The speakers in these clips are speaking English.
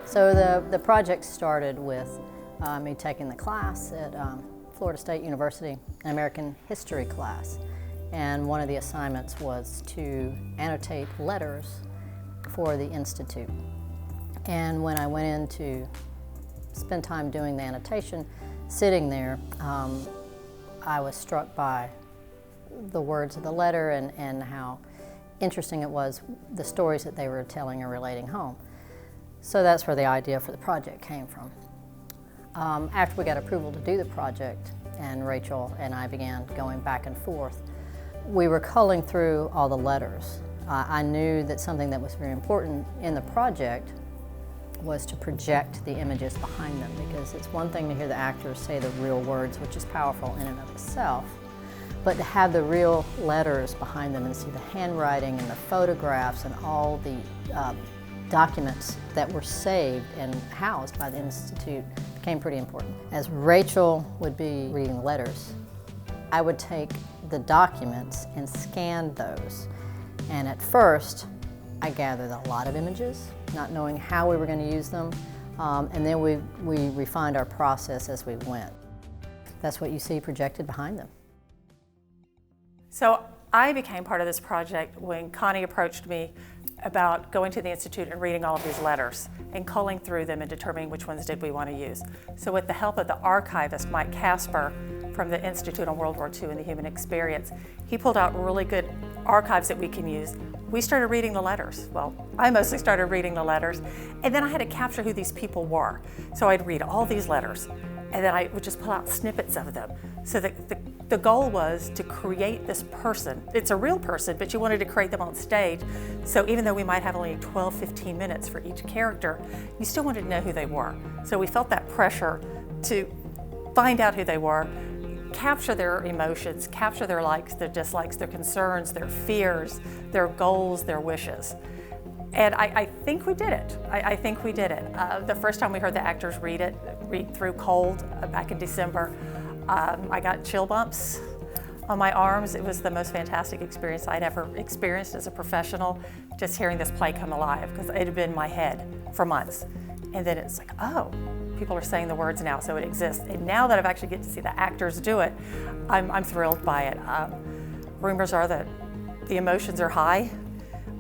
So the project started with me taking the class at Florida State University, an American history class. And one of the assignments was to annotate letters for the Institute. And when I went in to spend time doing the annotation, sitting there, I was struck by the words of the letter and how interesting it was, the stories that they were telling and relating home. So that's where the idea for the project came from. After we got approval to do the project, and Rachel and I began going back and forth, we were culling through all the letters. I knew that something that was very important in the project was to project the images behind them, because it's one thing to hear the actors say the real words, which is powerful in and of itself, but to have the real letters behind them and see the handwriting and the photographs and all the documents that were saved and housed by the Institute became pretty important. As Rachel would be reading the letters, I would take the documents and scan those. And at first, I gathered a lot of images, not knowing how we were going to use them, and then we refined our process as we went. That's what you see projected behind them. So I became part of this project when Connie approached me about going to the Institute and reading all of these letters and culling through them and determining which ones did we want to use. So with the help of the archivist, Mike Casper, from the Institute on World War II and the Human Experience, he pulled out really good archives that we can use. We started reading the letters. Well, I mostly started reading the letters, and then I had to capture who these people were. So I'd read all these letters, and then I would just pull out snippets of them. So the goal was to create this person. It's a real person, but you wanted to create them on stage. So even though we might have only 12, 15 minutes for each character, you still wanted to know who they were. So we felt that pressure to find out who they were, capture their emotions, capture their likes, their dislikes, their concerns, their fears, their goals, their wishes. And I think we did it. I think we did it. The first time we heard the actors read through cold back in December, I got chill bumps on my arms. It was the most fantastic experience I'd ever experienced as a professional, just hearing this play come alive, because it had been in my head for months. And then it's like, oh, people are saying the words now, so it exists. And now that I've actually get to see the actors do it, I'm thrilled by it. Rumors are that the emotions are high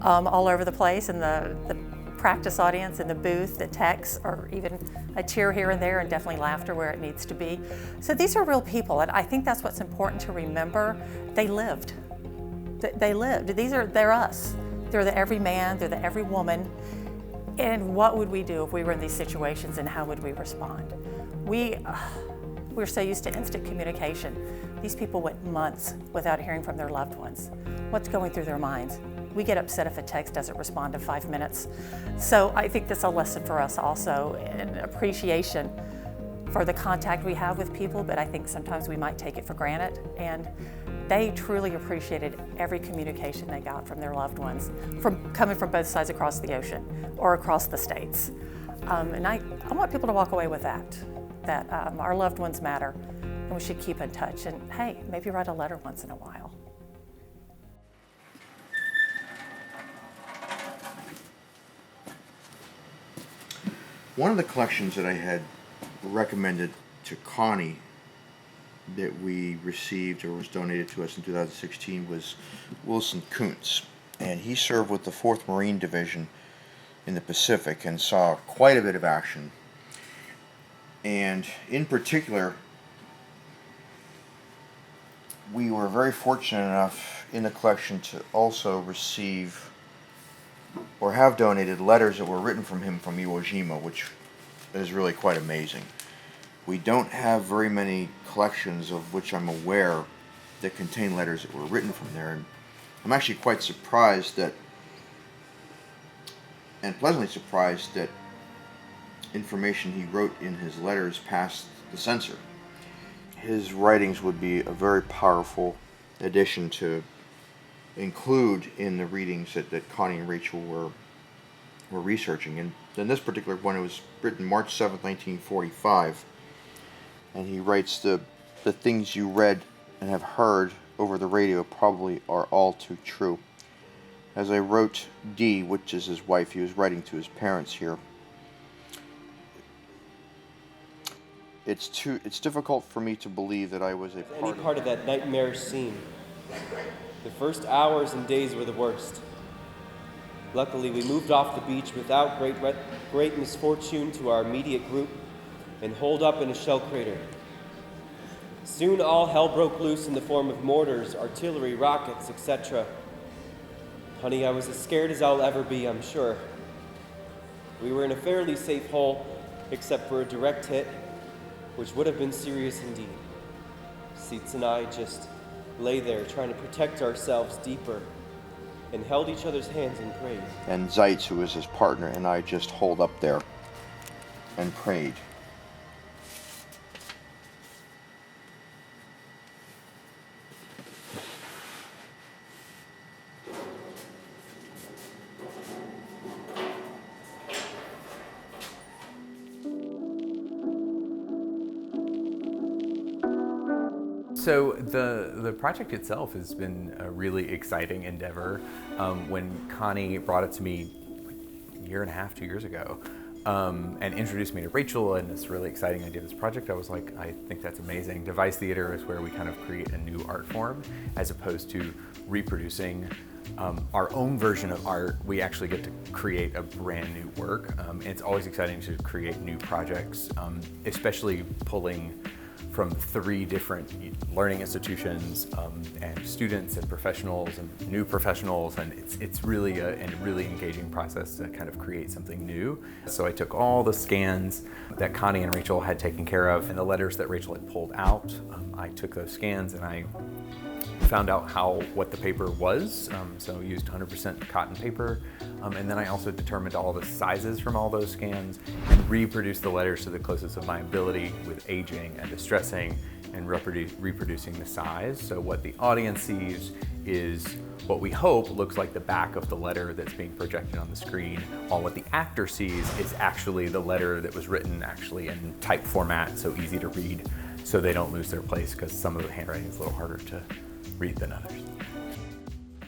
all over the place, and the practice audience in the booth, the techs, or even a cheer here and there, and definitely laughter where it needs to be. So these are real people, and I think that's what's important to remember. They lived. They lived. They're us. They're the every man, they're the every woman. And what would we do if we were in these situations, and how would we respond? We're so used to instant communication. These people went months without hearing from their loved ones. What's going through their minds? We get upset if a text doesn't respond in 5 minutes. So I think that's a lesson for us also, and appreciation for the contact we have with people, but I think sometimes we might take it for granted. And they truly appreciated every communication they got from their loved ones, coming from both sides across the ocean or across the states. And I want people to walk away with that our loved ones matter, and we should keep in touch. And hey, maybe write a letter once in a while. One of the collections that I had recommended to Connie that we received or was donated to us in 2016 was Wilson Kuntz. And he served with the 4th Marine Division in the Pacific and saw quite a bit of action. And in particular, we were very fortunate enough in the collection to also receive or have donated letters that were written from him from Iwo Jima, which is really quite amazing. We don't have very many collections of which I'm aware that contain letters that were written from there, and I'm actually quite surprised that, and pleasantly surprised that information he wrote in his letters passed the censor. His writings would be a very powerful addition to include in the readings that Connie and Rachel were researching. And in this particular one, it was written March 7th, 1945. And he writes, the things you read and have heard over the radio probably are all too true. As I wrote Dee, which is his wife, he was writing to his parents here, It's difficult for me to believe that I was a Any part of that nightmarish scene. The first hours and days were the worst. Luckily, we moved off the beach without great misfortune to our immediate group and holed up in a shell crater. Soon all hell broke loose in the form of mortars, artillery, rockets, etc. Honey, I was as scared as I'll ever be, I'm sure. We were in a fairly safe hole, except for a direct hit, which would have been serious indeed. Seitz and I just lay there trying to protect ourselves deeper and held each other's hands and prayed. And Zeitz, who was his partner, and I just holed up there and prayed. So the project itself has been a really exciting endeavor. When Connie brought it to me a year and a half, 2 years ago, and introduced me to Rachel and this really exciting idea of this project, I was like, I think that's amazing. Device theater is where we kind of create a new art form as opposed to reproducing our own version of art. We actually get to create a brand new work. And it's always exciting to create new projects, especially pulling from 3 different learning institutions and students and professionals and new professionals, and it's really a really engaging process to kind of create something new. So I took all the scans that Connie and Rachel had taken care of and the letters that Rachel had pulled out. I took those scans and I found out what the paper was, so used 100% cotton paper, and then I also determined all the sizes from all those scans and reproduced the letters to the closest of my ability with aging and distressing and reproducing the size. So what the audience sees is what we hope looks like the back of the letter that's being projected on the screen, while what the actor sees is actually the letter that was written actually in type format, so easy to read, so they don't lose their place, because some of the handwriting is a little harder to read than others.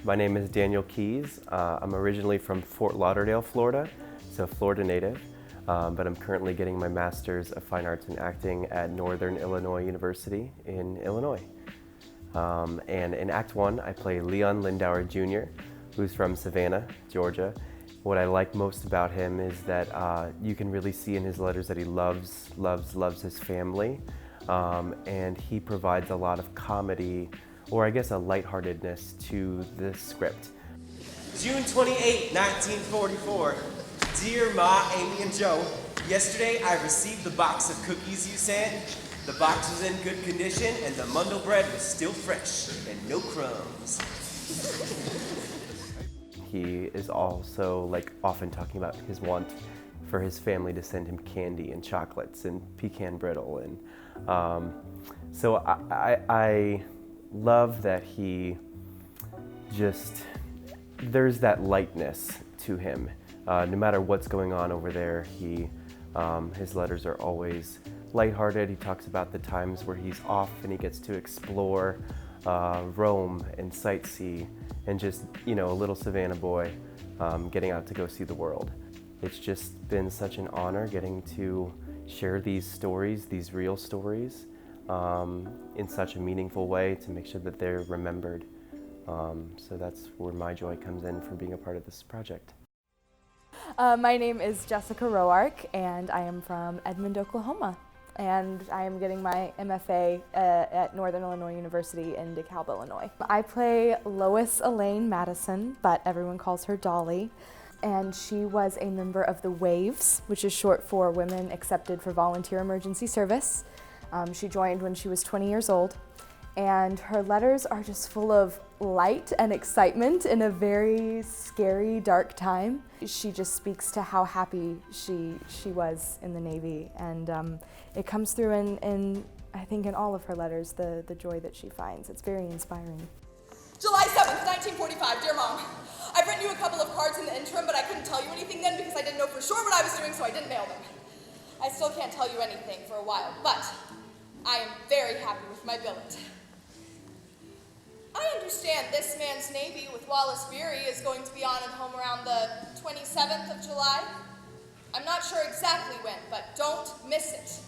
My name is Daniel Keys. I'm originally from Fort Lauderdale, Florida, so Florida native, but I'm currently getting my Master's of Fine Arts in Acting at Northern Illinois University in Illinois. And in Act 1, I play Leon Lindauer Jr., who's from Savannah, Georgia. What I like most about him is that you can really see in his letters that he loves his family, and he provides a lot of comedy, or I guess a lightheartedness to the script. June 28, 1944. Dear Ma, Amy, and Joe, yesterday I received the box of cookies you sent. The box was in good condition and the Mundel bread was still fresh and no crumbs. He is also often talking about his want for his family to send him candy and chocolates and pecan brittle, and so I love that he there's that lightness to him. No matter what's going on over there, his letters are always lighthearted. He talks about the times where he's off and he gets to explore, roam and sightsee, and just, a little Savannah boy getting out to go see the world. It's just been such an honor getting to share these stories, these real stories, in such a meaningful way to make sure that they're remembered. So that's where my joy comes in for being a part of this project. My name is Jessica Roark, and I am from Edmond, Oklahoma. And I am getting my MFA at Northern Illinois University in DeKalb, Illinois. I play Lois Elaine Madison, but everyone calls her Dolly. And she was a member of the WAVES, which is short for Women Accepted for Volunteer Emergency Service. She joined when she was 20 years old, and her letters are just full of light and excitement in a very scary, dark time. She just speaks to how happy she was in the Navy, and it comes through in I think in all of her letters, the joy that she finds. It's very inspiring. July 7th, 1945, dear Mom. I've written you a couple of cards in the interim, but I couldn't tell you anything then because I didn't know for sure what I was doing, so I didn't mail them. I still can't tell you anything for a while, but I am very happy with my billet. I understand this man's Navy with Wallace Beery is going to be on and home around the 27th of July. I'm not sure exactly when, but don't miss it.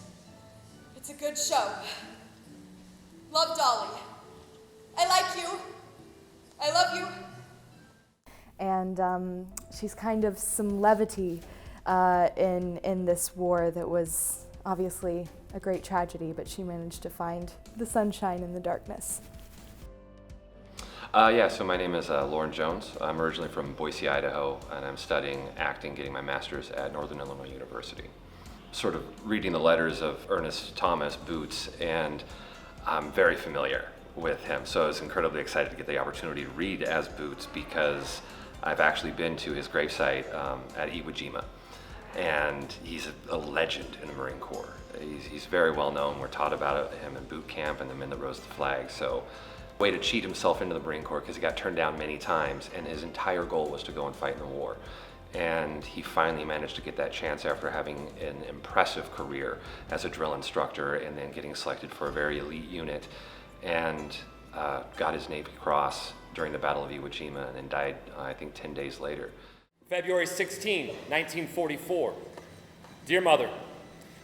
It's a good show. Love, Dolly. I like you. I love you. And she's kind of some levity in this war that was obviously a great tragedy, but she managed to find the sunshine in the darkness. So my name is Lauren Jones. I'm originally from Boise, Idaho, and I'm studying acting, getting my master's at Northern Illinois University. Sort of reading the letters of Ernest Thomas Boots, and I'm very familiar with him, so I was incredibly excited to get the opportunity to read as Boots, because I've actually been to his gravesite at Iwo Jima, and he's a legend in the Marine Corps. He's very well known. We're taught about him in boot camp and the men that rose the flag. So, way to cheat himself into the Marine Corps, because he got turned down many times, and his entire goal was to go and fight in the war. And he finally managed to get that chance after having an impressive career as a drill instructor, and then getting selected for a very elite unit, and got his Navy Cross during the Battle of Iwo Jima, and then died, I think, 10 days later. February 16, 1944. Dear Mother,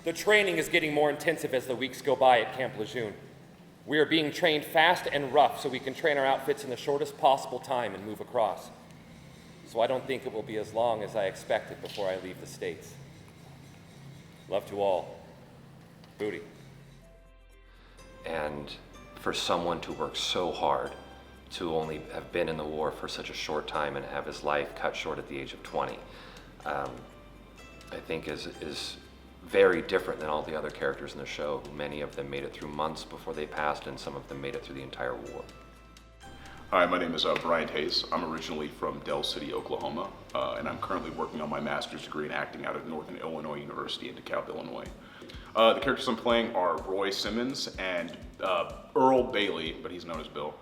the training is getting more intensive as the weeks go by at Camp Lejeune. We are being trained fast and rough so we can train our outfits in the shortest possible time and move across. So I don't think it will be as long as I expected before I leave the States. Love to all. Booty. And for someone to work so hard, to only have been in the war for such a short time and have his life cut short at the age of 20, I think is very different than all the other characters in the show. Many of them made it through months before they passed, and some of them made it through the entire war. Hi, my name is Brian Hayes. I'm originally from Del City, Oklahoma, and I'm currently working on my master's degree in acting out of Northern Illinois University in DeKalb, Illinois. The characters I'm playing are Roy Simmons and Earl Bailey, but he's known as Bill.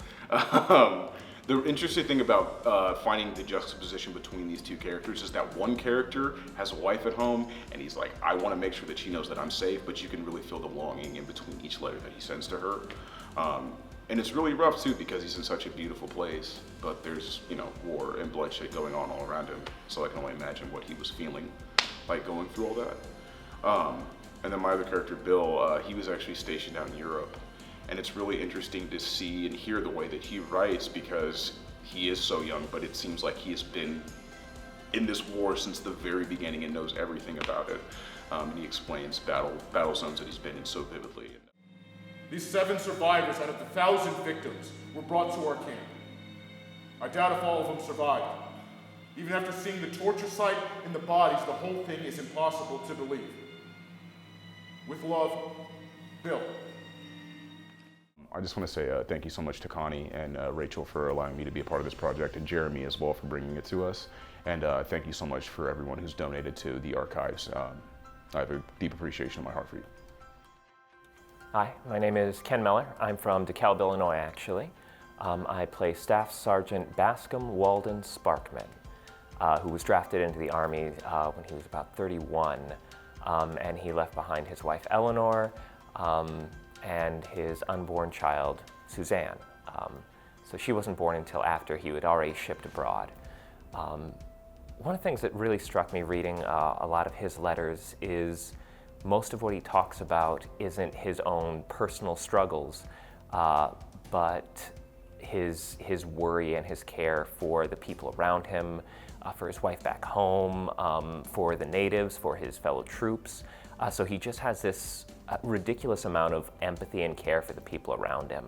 The interesting thing about finding the juxtaposition between these two characters is that one character has a wife at home, and he's like, I want to make sure that she knows that I'm safe, but you can really feel the longing in between each letter that he sends to her. And it's really rough too, because he's in such a beautiful place, but there's, war and bloodshed going on all around him. So I can only imagine what he was feeling like going through all that. And then my other character, Bill, he was actually stationed out in Europe. And it's really interesting to see and hear the way that he writes, because he is so young, but it seems like he has been in this war since the very beginning and knows everything about it. And he explains battle zones that he's been in so vividly. These 7 survivors out of the 1,000 victims were brought to our camp. I doubt if all of them survived. Even after seeing the torture site and the bodies, the whole thing is impossible to believe. With love, Bill. I just want to say thank you so much to Connie and Rachel for allowing me to be a part of this project, and Jeremy as well for bringing it to us. And thank you so much for everyone who's donated to the archives. I have a deep appreciation in my heart for you. Hi, my name is Ken Meller. I'm from DeKalb, Illinois, actually. I play Staff Sergeant Bascom Walden Sparkman, who was drafted into the Army when he was about 31. And he left behind his wife, Eleanor, and his unborn child, Suzanne. So she wasn't born until after he had already shipped abroad. One of the things that really struck me reading a lot of his letters is most of what he talks about isn't his own personal struggles, but his worry and his care for the people around him, for his wife back home, for the natives, for his fellow troops. So he just has this ridiculous amount of empathy and care for the people around him.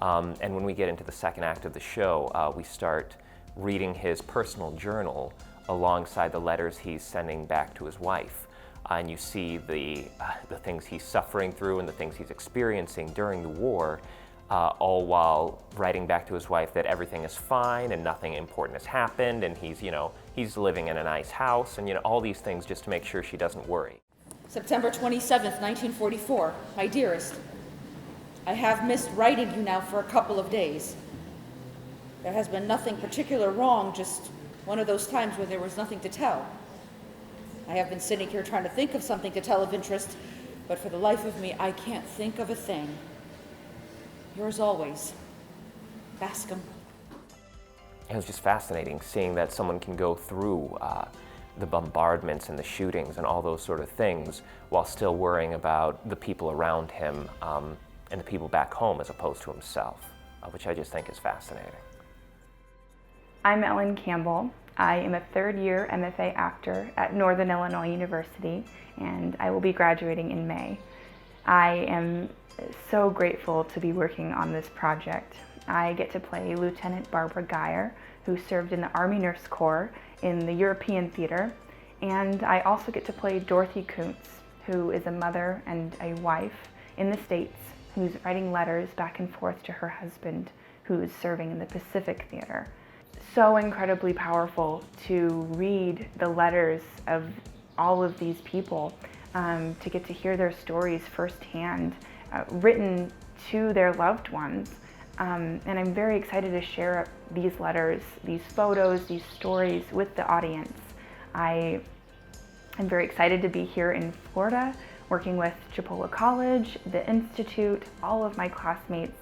And when we get into the second act of the show, we start reading his personal journal alongside the letters he's sending back to his wife. And you see the things he's suffering through and the things he's experiencing during the war, all while writing back to his wife that everything is fine and nothing important has happened, and he's living in a nice house, and all these things just to make sure she doesn't worry. September 27th, 1944. My dearest, I have missed writing you now for a couple of days. There has been nothing particular wrong, just one of those times where there was nothing to tell. I have been sitting here trying to think of something to tell of interest, but for the life of me, I can't think of a thing. Yours always, Bascom. It was just fascinating seeing that someone can go through the bombardments and the shootings and all those sort of things, while still worrying about the people around him and the people back home as opposed to himself, which I just think is fascinating. I'm Ellen Campbell. I am a third-year MFA actor at Northern Illinois University, and I will be graduating in May. I am so grateful to be working on this project. I get to play Lieutenant Barbara Geyer, who served in the Army Nurse Corps in the European theater, and I also get to play Dorothy Kuntz, who is a mother and a wife in the States who's writing letters back and forth to her husband, who is serving in the Pacific Theater. So incredibly powerful to read the letters of all of these people, to get to hear their stories firsthand, written to their loved ones. And I'm very excited to share these letters, these photos, these stories with the audience. I'm very excited to be here in Florida, working with Chipola College, the Institute, all of my classmates.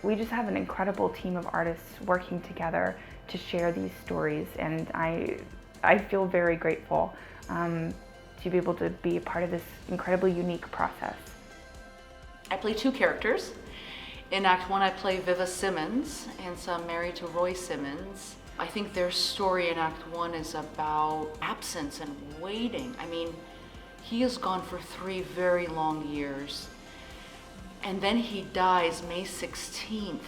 We just have an incredible team of artists working together to share these stories, and I feel very grateful to be able to be a part of this incredibly unique process. I play two characters. In Act 1, I play Viva Simmons, and so I'm married to Roy Simmons. I think their story in Act 1 is about absence and waiting. I mean, he is gone for 3 very long years. And then he dies May 16th,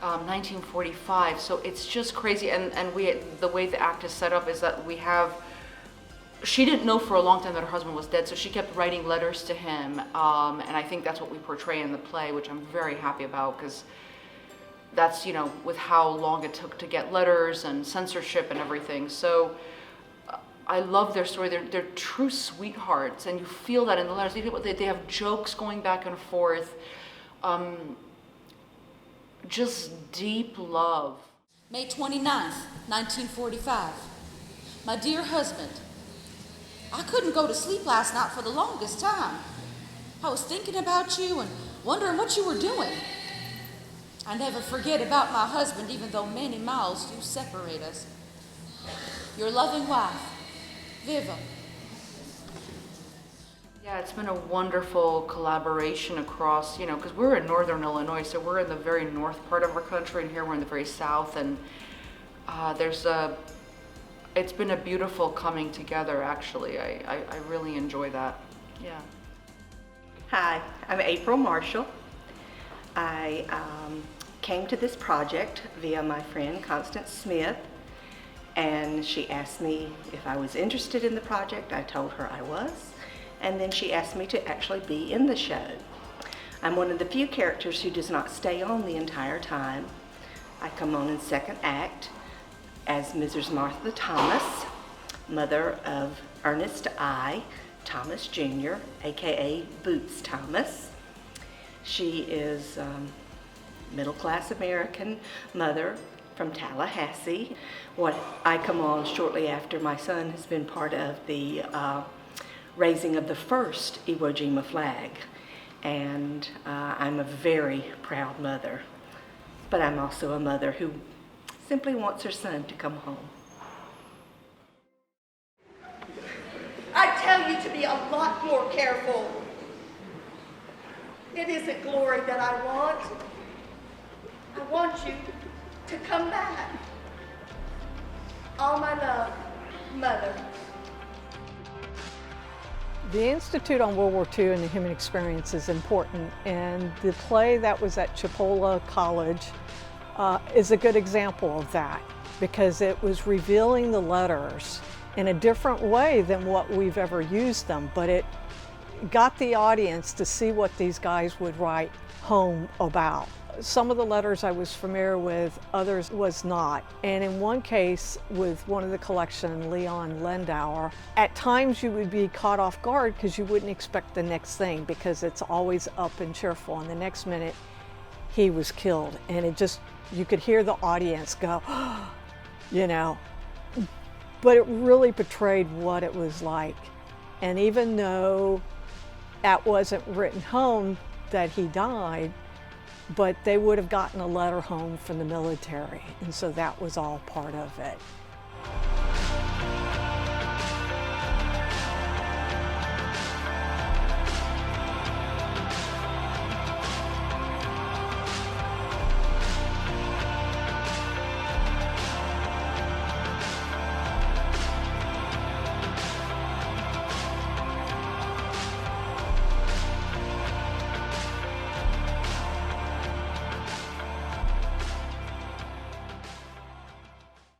1945. So it's just crazy. And the way the act is set up is that she didn't know for a long time that her husband was dead, so she kept writing letters to him. And I think that's what we portray in the play, which I'm very happy about, because that's, with how long it took to get letters and censorship and everything. So I love their story. They're true sweethearts, and you feel that in the letters. They have jokes going back and forth, just deep love. May 29th, 1945. My dear husband, I couldn't go to sleep last night for the longest time. I was thinking about you and wondering what you were doing. I never forget about my husband, even though many miles do separate us. Your loving wife, Viva. Yeah, it's been a wonderful collaboration across, because we're in Northern Illinois, so we're in the very north part of our country, and here we're in the very south, and it's been a beautiful coming together, actually. I really enjoy that. Yeah. Hi, I'm April Marshall. I came to this project via my friend Constance Smith, and she asked me if I was interested in the project. I told her I was, and then she asked me to actually be in the show. I'm one of the few characters who does not stay on the entire time. I come on in second act as Mrs. Martha Thomas, mother of Ernest I. Thomas Jr., aka Boots Thomas. She is middle-class American mother from Tallahassee. I come on shortly after my son has been part of the raising of the first Iwo Jima flag. And I'm a very proud mother, but I'm also a mother who simply wants her son to come home. I tell you to be a lot more careful. It isn't glory that I want. I want you to come back. All my love, Mother. The Institute on World War II and the Human Experience is important, and the play that was at Chipola College is a good example of that, because it was revealing the letters in a different way than what we've ever used them, but it got the audience to see what these guys would write home about. Some of the letters I was familiar with, others was not. And in one case, with one of the collection, Leon Lendauer, at times you would be caught off guard because you wouldn't expect the next thing, because it's always up and cheerful, and the next minute he was killed. And it just, you could hear the audience go, but it really portrayed what it was like. And even though that wasn't written home that he died, but they would have gotten a letter home from the military, and so that was all part of it.